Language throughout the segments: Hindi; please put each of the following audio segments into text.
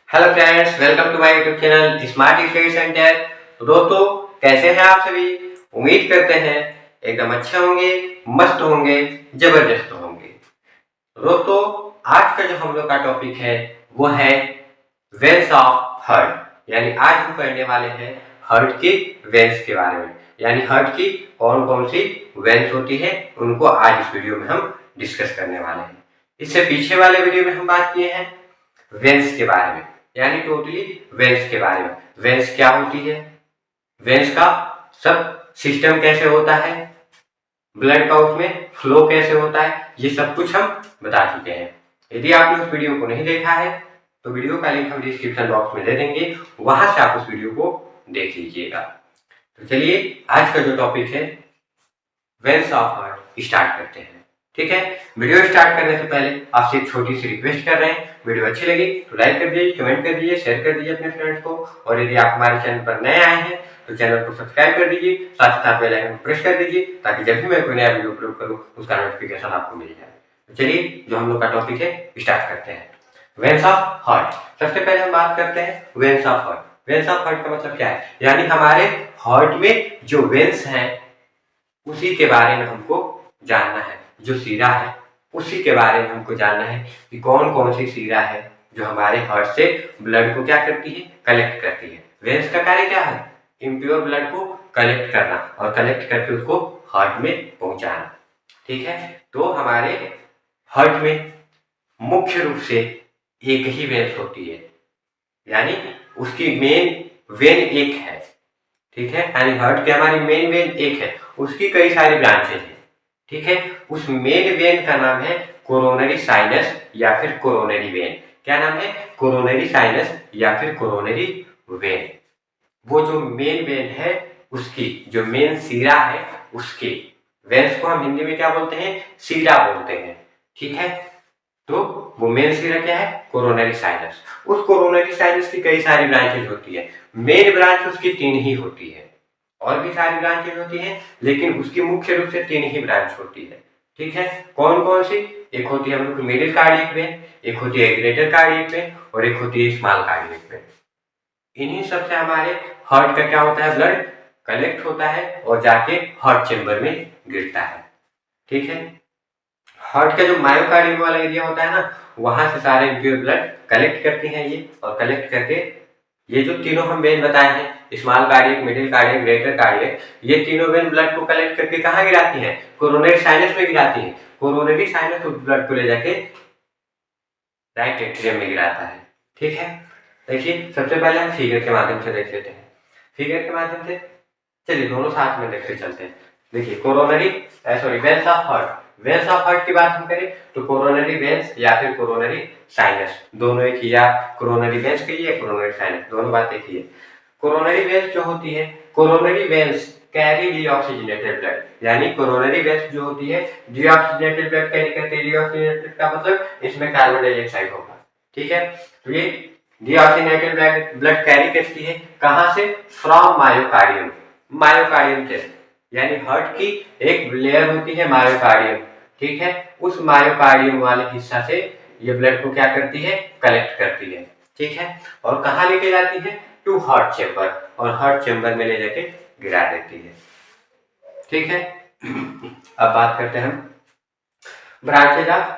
Hello friends, welcome to my YouTube channel smart study centre. तो दोस्तों, कैसे हैं आप सभी? उम्मीद करते हैं एकदम अच्छे होंगे, मस्त होंगे, जबरदस्त होंगे। तो दोस्तों, आज का जो हम लोग का टॉपिक है वो है वेन्स ऑफ हार्ट। यानी आज हम पढ़ने वाले हैं हार्ट की वेन्स के बारे में। यानी हार्ट की कौन कौन सी वेन्स होती है उनको आज इस वीडियो में हम डिस्कस करने वाले हैं। इससे पीछे वाले वीडियो में हम बात किए हैं वेन्स के बारे में, यानी टोटली वेन्स के बारे में। वेन्स क्या होती है, वेन्स का सब सिस्टम कैसे होता है, ब्लड का उसमें फ्लो कैसे होता है, ये सब कुछ हम बता चुके हैं। यदि आपने उस वीडियो को नहीं देखा है तो वीडियो का लिंक हम डिस्क्रिप्शन बॉक्स में दे देंगे, वहां से आप उस वीडियो को देख लीजिएगा। तो चलिए आज का जो टॉपिक है वेन्स ऑफ हार्ट स्टार्ट करते हैं। ठीक है, वीडियो स्टार्ट करने से पहले आपसे एक छोटी सी रिक्वेस्ट कर रहे हैं। वीडियो अच्छी लगी तो लाइक कर दीजिए, कमेंट कर दीजिए, शेयर कर दीजिए अपने फ्रेंड्स को। और यदि आप हमारे चैनल पर नए आए हैं तो चैनल को सब्सक्राइब कर दीजिए, साथ ही साथ बेल आइकन प्रेस कर दीजिए ताकि जब भी मैं कोई नया वीडियो अपलोड करूँ उसका नोटिफिकेशन आपको मिल जाए। तो चलिए जो हम लोग का टॉपिक है स्टार्ट करते हैं। Veins of heart. सबसे पहले हम बात करते हैं veins of heart. Veins of heart का मतलब क्या है? यानी हमारे हार्ट में जो वेन्स हैं उसी के बारे में हमको जानना है। जो सीरा है उसी के बारे में हमको जानना है कि कौन कौन सी सीरा है जो हमारे हार्ट से ब्लड को क्या करती है, कलेक्ट करती है। वेन्स का कार्य क्या है? इम्प्योर ब्लड को कलेक्ट करना और कलेक्ट करके उसको हार्ट में पहुंचाना। ठीक है, तो हमारे हार्ट में मुख्य रूप से एक ही वेन्स होती है, यानी उसकी मेन वेन एक है। ठीक है, यानी हार्ट की हमारी मेन वेन एक है, उसकी कई सारी ब्रांचेज हैं। ठीक है, उस मेन वेन का नाम है कोरोनरी साइनस या फिर कोरोनरी वेन। क्या नाम है? कोरोनरी साइनस या फिर कोरोनरी वेन। वो जो मेन वेन है उसकी जो मेन सीरा है उसकी वेन्स को हम हिंदी में क्या बोलते हैं? सीरा बोलते हैं। ठीक है, तो वो मेन सीरा क्या है? Coronary sinus. उस कोरोनरी साइनस की कई सारी ब्रांचेज होती है। मेन ब्रांच उसकी 3 ही होती है, और भी सारी ब्रांचेज होती हैं लेकिन उसकी मुख्य रूप से 3 ही ब्रांच होती है। ठीक है, कौन कौन सी? एक होती है हम लोग की मिडिल कार्डियक वेन, एक होती है ग्रेटर कार्डियक वेन और एक होती है स्मॉल कार्डियक वेन। इन्हीं सब से हमारे हार्ट का क्या होता है? ब्लड कलेक्ट होता है और जाके हार्ट चेम्बर में गिरता है। ठीक है, हार्ट का जो मायोकार्डियम वाला एरिया होता है ना, वहां से सारे इम्प्योर ब्लड कलेक्ट करती हैं ये, और कलेक्ट करके ये जो तीनों हम वेन बताए हैं, small cardiac, middle cardiac, greater cardiac, ये तीनों वेन ब्लड को कलेक्ट करके कहाँ गिराती हैं? कोरोनरी साइनस में गिराती हैं। कोरोनरी साइनस उस ब्लड को ले जाके राइट एट्रियम में गिराता है। ठीक है, देखिए सबसे पहले हम फिगर के माध्यम से देख लेते हैं। फिगर के माध्यम से चलिए दोनों साथ में देखते चलते हैं। देखिए coronary veins of heart. Veins of heart की बात हम करें तो कोरोनरी वेन्स या फिर कोरोनरी साइनस, दोनों एक ही। या कोरोनरी वेन्स कहिए, कोरोनरी साइनस, दोनों बात एक ही है। कोरोनरी वेन्स जो होती है, coronary veins carry deoxygenated blood, यानी कोरोनरी वेन्स जो होती है डीऑक्सीजनेटेड ब्लड कैरी करती है। डीऑक्सीजनेटेड का मतलब इसमें कार्बन डाइऑक्साइड होगा। ठीक है, तो ये डीऑक्सीजनेटेड ब्लड कैरी करती है कहां से? From myocardium. मायोकार्डियम से, यानी हार्ट की एक लेयर होती है मायोकार्डियम। ठीक है, उस मायोकार्डियम वाले हिस्सा से ये ब्लड को क्या करती है? कलेक्ट करती है। ठीक है, और कहाँ लेके जाती है? टू हार्ट चेम्बर, और हार्ट चेम्बर में ले जाके गिरा देती है। ठीक है, अब बात करते हैं हम ब्रांचेज ऑफ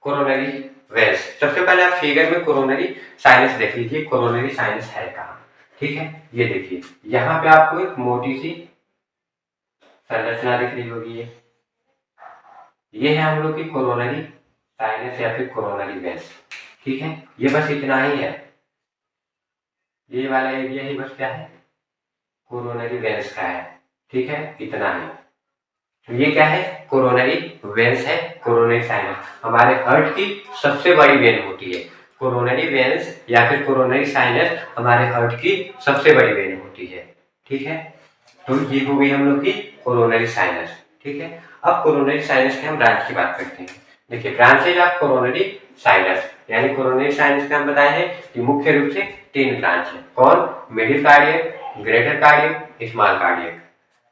कोरोनरी वेन्स। सबसे पहले आप फिगर में कोरोनरी साइनस देख लीजिए। कोरोनरी साइनस है कहाँ? ठीक है, ये देखिए यहाँ पे आपको एक मोटी सी संरचना दिख रही होगी। ये है हम लोग की कोरोनरी साइनस या फिर कोरोनरी वेन्स। ठीक है, ये बस इतना ही है, ये वाला एरिया ही बस क्या है? कोरोनरी वेन्स का है। ठीक है, इतना ही। तो ये क्या है? कोरोनरी वेन्स है। कोरोनरी साइनस हमारे हार्ट की सबसे बड़ी वेन होती है। कोरोनरी वेन्स या फिर कोरोनरी साइनस हमारे हार्ट की सबसे बड़ी वेन होती है। ठीक है, तो ये हो गई हम लोग की कोरोनरी साइनस। ठीक है, अब कोरोनरी साइनस के हम ब्रांच की बात करते हैं। देखिए ब्रांचेज ऑफ कोरोनरी साइनस, यानी कोरोनरी साइनस का हम बताए हैं कि मुख्य रूप से 3 ब्रांच है। कौन? Middle cardiac, greater cardiac, small cardiac.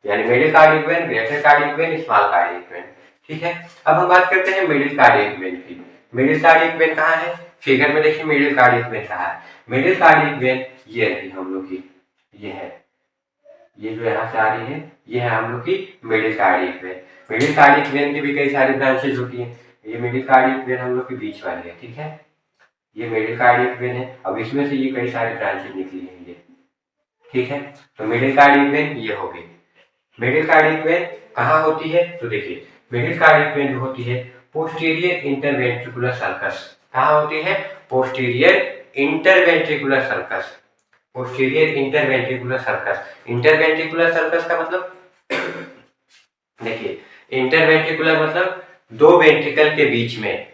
यानी middle cardiac vein, greater cardiac vein, small cardiac vein. ठीक है, अब हम बात करते हैं मिडिल कार्डियक वेन की। मिडिल कार्डियक वेन कहाँ है? फिगर में देखिए मिडिल कार्डियक वेन कहाँ है, मिडिल कार्डियक वेन ये रही हम लोग की, ये है, ये जो यहाँ से आ रही है ये है हम लोग की middle cardiac when. Middle cardiac vein की भी कई सारी ब्रांचेज होती हैं। ये मिडिल कार्डियक वेन हम लोग के बीच वाली है, ठीक है, ये मिडिल कार्डियक वेन है। अब इसमें से ये कई सारी ब्रांचेज निकली हैं ये, ठीक है। तो मिडिल कार्डियक वेन ये हो गई। मिडिल कार्डियक वेन कहाँ होती है, तो देखिए मिडिल कार्डियक वेन जो होती है पोस्टीरियर इंटरवेंट्रिकुलर सर्कस, कहाँ होती है, posterior interventricular circus, posterior interventricular circus. Interventricular circus का मतलब देखिए इंटरवेंट्रिकुलर मतलब दो वेंट्रिकल के बीच में,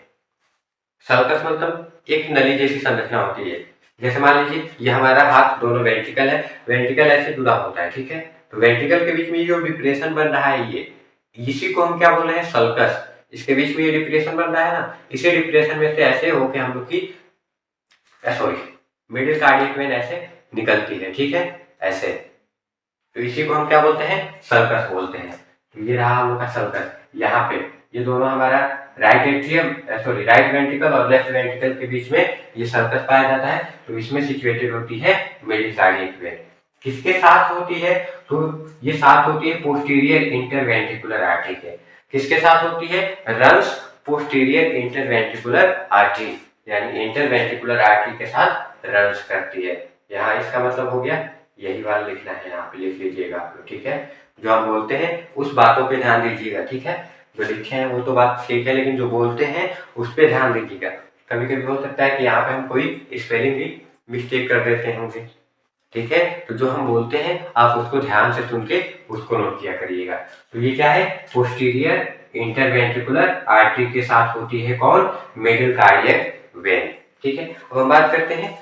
सर्कस मतलब एक नली जैसी संरचना होती है। जैसे मान लीजिए ये हमारा हाथ, दोनों वेंट्रिकल है, वेंट्रिकल ऐसे जुड़ा होता है, ठीक है, तो वेंट्रिकल के बीच में जो डिप्रेशन बन रहा है ये, इसी को हम क्या बोल रहे हैं, सल्कस। इसके बीच में ये डिप्रेशन बन रहा है ना, इसी डिप्रेशन में से ऐसे होके हम लोग की सॉरी मिडिल कार्डियक वेन ऐसे निकलती है, ठीक है, ऐसे, तो इसी को हम क्या बोलते हैं, सर्कस बोलते हैं। तो ये रहा हम लोग का सर्कस। यहाँ पे ये दोनों हमारा right atrium sorry right ventricle और लेफ्ट वेंट्रिकल के बीच में ये सर्कस पाया जाता है, तो इसमें सिचुएटेड होती है मिडिल कार्डियक वेन। किसके साथ होती है, तो ये साथ होती है पोस्टीरियर इंटरवेंट्रिकुलर आर्टरी के। किसके साथ होती है, रन्स पोस्टीरियर इंटरवेंट्रिकुलर आर्टरी, यानी इंटरवेंट्रिकुलर आर्टरी के साथ रन्स करती है। यहाँ इसका मतलब हो गया, यही वाला लिखना है, यहाँ पे लिख लीजिएगा आप लोग, ठीक है। जो हम बोलते हैं उस बातों पे ध्यान दीजिएगा, ठीक है, जो लिखे हैं वो तो बात ठीक है, लेकिन जो बोलते हैं उस पे ध्यान दीजिएगा। कभी कभी हो सकता है कि यहाँ पे हम कोई स्पेलिंग भी मिस्टेक कर देते होंगे, ठीक है, तो जो हम बोलते हैं आप उसको ध्यान से सुन के उसको नोट किया करिएगा। तो ये क्या है, पोस्टीरियर इंटरवेंट्रिकुलर आर्टरी के साथ होती है कौन, मिडिल कार्डियक वेन, ठीक है। अब हम बात करते हैं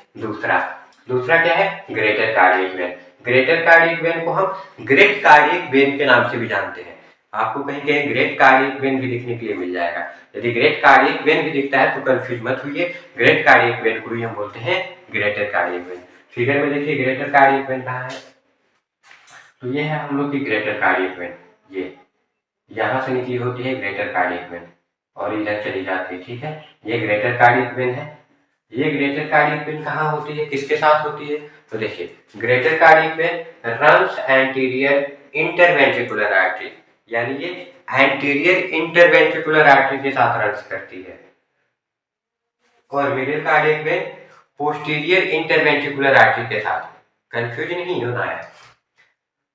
दूसरा क्या है, greater cardiac vein. Greater cardiac when को हम ग्रेट कार्डियक वेन के नाम से भी जानते हैं। आपको कहीं कहीं ग्रेट कार्डियक वेन भी दिखने के लिए मिल जाएगा। यदि ग्रेट कार्डियक वेन भी दिखता है तो कंफ्यूज मत होइए, ग्रेट कार्डियक वेन को ही हम बोलते हैं ग्रेटर कार्डियक वेन। फिगर में देखिए ग्रेटर कार्डियक वेन कहाँ है, तो ये है हम लोग की ग्रेटर कार्डियक वेन, ये यहाँ से निकली होती है ग्रेटर कार्डियक वेन और इधर चली जाती है, ठीक है, ये ग्रेटर कार्डियक वेन है। ये ग्रेटर कार्डियक वेन कहाँ होती है, किसके साथ होती है, तो देखिए greater cardiac when runs anterior interventricular artery, यानी ये एंटीरियर इंटरवेंट्रिकुलर आर्टरी के साथ रन्स करती है। और middle cardiac when posterior interventricular artery के साथ, कंफ्यूज नहीं होना है।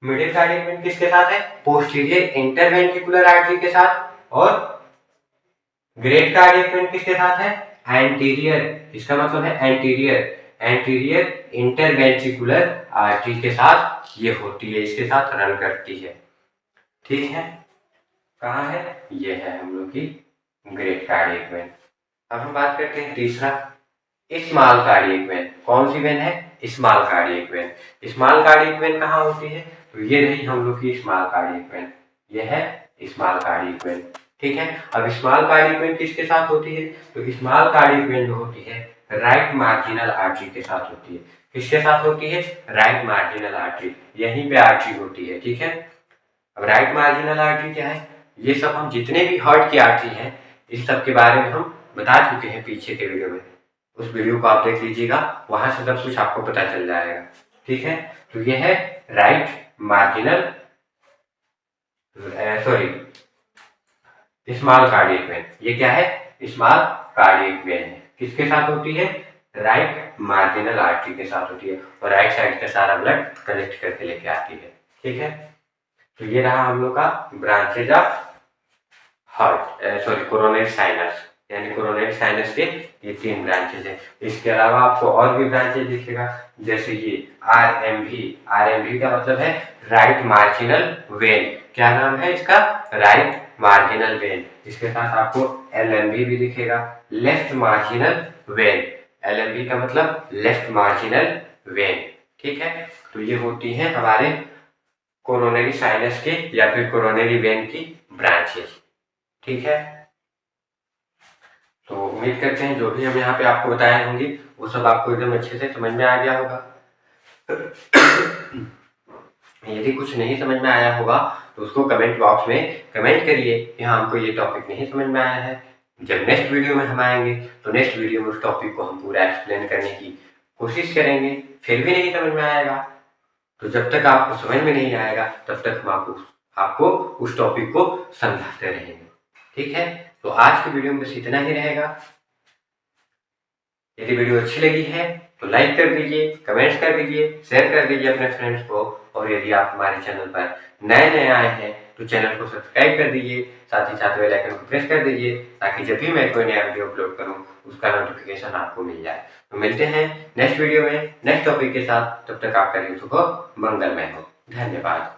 मिडिल कार्डियक वेन किसके साथ है, पोस्टीरियर इंटरवेंट्रिकुलर आर्टरी के साथ, और ग्रेट कार्डियक वेन किसके साथ है, एंटीरियर, इसका मतलब है एंटीरियर इंटरवेंट्रिकुलर आर्टरी के साथ ये होती है, इसके साथ रन करती है, ठीक है। कहाँ है, ये है हम लोग की ग्रेट कार्डियक वेन। अब हम बात करते हैं तीसरा, स्मॉल कार्डियक वेन। कौन सी वेन है, small cardiac vein. Small cardiac vein कहाँ होती है, तो ये रही हम लोग की स्मॉल कार्डियक वेन, ये है स्मॉल कार्डियक वेन, ठीक है। अब स्मॉल कार्डियक वेन किसके साथ होती है, तो स्मॉल कार्डियक वेन जो होती है राइट मार्जिनल आर्टरी के साथ होती है। किसके साथ होती है, राइट मार्जिनल आर्टरी, यहीं पे आर्टरी होती है, ठीक है। अब राइट मार्जिनल आर्टरी क्या है, ये सब हम जितने भी हार्ट की आर्टरी हैं इस सब के बारे में हम बता चुके हैं पीछे के वीडियो में, उस वीडियो को आप देख लीजिएगा, वहां से सब कुछ आपको पता चल जाएगा, ठीक है। तो ये है right marginal small cardiac when. ये क्या है, स्मॉल कार्डियक वेन है, किसके साथ होती है, राइट मार्जिनल आर्टरी के साथ होती है, और राइट साइड का सारा ब्लड कलेक्ट करके लेके आती है, ठीक है। तो ये रहा हम लोग का ब्रांचेज ऑफ कोरोनरी साइनस, यानी कोरोनरी साइनस के ये 3 ब्रांचेज है। इसके अलावा आपको और भी ब्रांचेज दिखेगा, जैसे ये आरएमवी का मतलब है राइट मार्जिनल वेन। क्या नाम है इसका, राइट मार्जिनल वेन। इसके साथ आपको एलएमवी भी दिखेगा, लेफ्ट मार्जिनल वेन। एलएमवी का मतलब लेफ्ट मार्जिनल वेन, ठीक है। तो ये होती है हमारे कोरोनरी साइनस के या फिर कोरोनरी वेन की ब्रांचेज, ठीक है। तो उम्मीद करते हैं जो भी हम यहाँ पे आपको बताए होंगे वो सब आपको एकदम अच्छे से समझ में आ गया होगा। यदि कुछ नहीं समझ में आया होगा तो उसको कमेंट बॉक्स में कमेंट करिए कि हाँ हमको ये टॉपिक नहीं समझ में आया है, जब नेक्स्ट वीडियो में हम आएंगे तो नेक्स्ट वीडियो में उस टॉपिक को हम पूरा एक्सप्लेन करने की कोशिश करेंगे। फिर भी नहीं समझ में आएगा तो जब तक आपको समझ में नहीं आएगा तब तक हम आपको उस टॉपिक को समझाते रहेंगे। ठीक है, तो आज की वीडियो में बस इतना ही रहेगा। यदि वीडियो अच्छी लगी है तो लाइक कर दीजिए, कमेंट्स कर दीजिए, शेयर कर दीजिए अपने फ्रेंड्स को। और यदि आप हमारे चैनल पर नए आए हैं तो चैनल को सब्सक्राइब कर दीजिए, साथ ही साथ बेल आइकन को प्रेस कर दीजिए ताकि जब भी मैं कोई नया वीडियो अपलोड करूं उसका नोटिफिकेशन आपको मिल जाए। तो मिलते हैं नेक्स्ट वीडियो में नेक्स्ट टॉपिक के साथ। तब तक आपका दिन सुबह मंगलमय हो। धन्यवाद।